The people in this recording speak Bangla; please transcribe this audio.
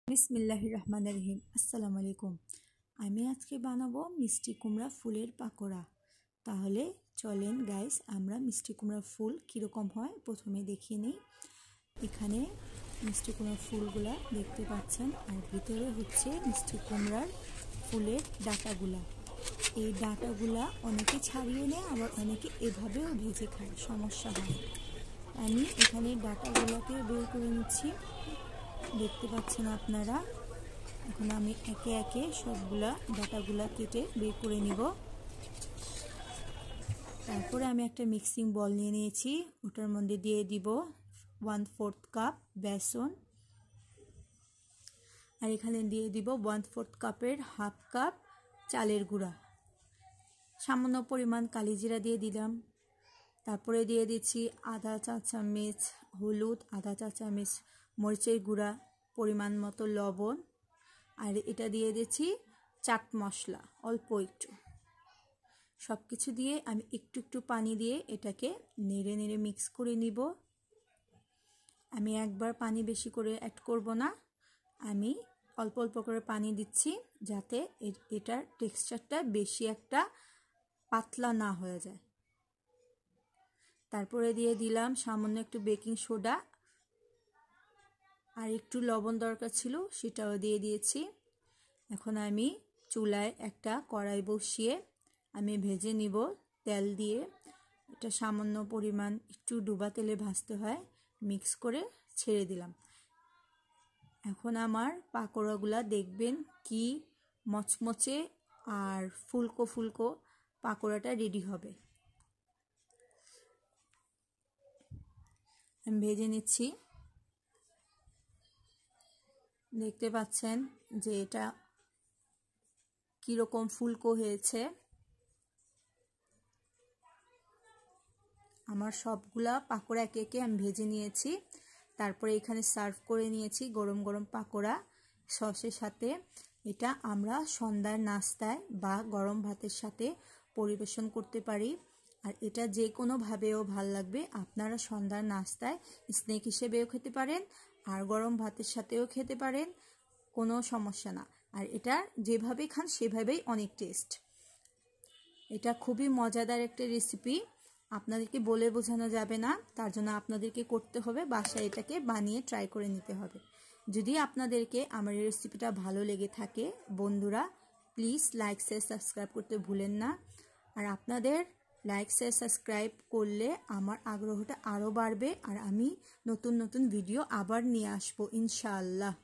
বিসমিল্লাহির রহমানির রহিম। আসসালামু আলাইকুম। আমি আজকে বানাবো মিষ্টি কুমড়া ফুলের পাকোড়া। তাহলে চলেন গাইস, আমরা মিষ্টি কুমড়া ফুল কীরকম হয় প্রথমে দেখিয়ে নিই। এখানে মিষ্টি কুমড়ার ফুলগুলা দেখতে পাচ্ছেন, আর ভিতরে হচ্ছে মিষ্টি কুমড়ার ফুলের ডাঁটাগুলা। এই ডাঁটাগুলা অনেকে ছাড়িয়ে নেয়, আবার অনেকে এভাবেও ভেজে খায়, সমস্যা হয়। আমি এখানে ডাঁটাগুলাকে বের করে নিচ্ছি, দেখতে পাচ্ছেন আপনারা। এখন আমি একে একে সবগুলা ডাঁটাগুলা কেটে বের করে নিব। তারপরে আমি একটা মিক্সিং বল নিয়ে নিয়েছি, ওটার মধ্যে দিয়ে দিব 1/4 কাপ বেসন, আর এখানে দিয়ে দিব 1/4 কাপের হাফ কাপ চালের গুঁড়া, সামান্য পরিমাণ কালিজিরা দিয়ে দিলাম। তারপরে দিয়ে দিচ্ছি আধা চা চামচ হলুদ, আধা চা চামচ মরিচের গুঁড়া, পরিমাণ মতো লবণ, আর এটা দিয়ে দিচ্ছি চাট মশলা অল্প একটু। সব কিছু দিয়ে আমি একটু একটু পানি দিয়ে এটাকে নেড়ে নেড়ে মিক্স করে নিব। আমি একবার পানি বেশি করে অ্যাড করব না, আমি অল্প অল্প করে পানি দিচ্ছি, যাতে এটার টেক্সচারটা বেশি একটা পাতলা না হয়ে যায়। তারপরে দিয়ে দিলাম সামান্য একটু বেকিং সোডা, আর একটু লবণ দরকার ছিল, সেটাও দিয়ে দিয়েছি। এখন আমি চুলায় একটা কড়াই বসিয়ে আমি ভেজে নিব তেল দিয়ে। এটা সামান্য পরিমাণ একটু ডুবা তেলে ভাজতে হয়, মিক্স করে ছেড়ে দিলাম। এখন আমার পাকোড়াগুলা দেখবেন কি মচমচে আর ফুলকো ফুলকো পাকোড়াটা রেডি হবে। আমি ভেজে নিচ্ছি, দেখতে পাচ্ছেন যে এটা কীরকম ফুলকো হয়েছে। আমার সবগুলা পাকোড়া একে একে আমি ভেজে নিয়েছি। তারপরে এখানে সার্ভ করে নিয়েছি গরম গরম পাকোড়া সসের সাথে। এটা আমরা সন্ধ্যার নাস্তায় বা গরম ভাতের সাথে পরিবেশন করতে পারি, আর এটা যে কোনোভাবেও ভাল লাগবে। আপনারা সন্ধ্যার নাস্তায় স্ন্যাক হিসেবেও খেতে পারেন, আর গরম ভাতের সাথেও খেতে পারেন, কোনো সমস্যা না। আর এটা যেভাবে খান সেভাবেই অনেক টেস্ট। এটা খুবই মজাদার একটা রেসিপি, আপনাদেরকে বলে বোঝানো যাবে না। তার জন্য আপনাদেরকে করতে হবে, বাসায় এটাকে বানিয়ে ট্রাই করে নিতে হবে। যদি আপনাদেরকে আমার এই রেসিপিটা ভালো লেগে থাকে বন্ধুরা, প্লিজ লাইক শেয়ার সাবস্ক্রাইব করতে ভুলেন না। আর আপনাদের লাইক শেয়ার সাবস্ক্রাইব করলে আমার আগ্রহটা আরও বাড়বে, আর আমি নতুন নতুন ভিডিও আবার নিয়ে আসবো ইনশাআল্লাহ।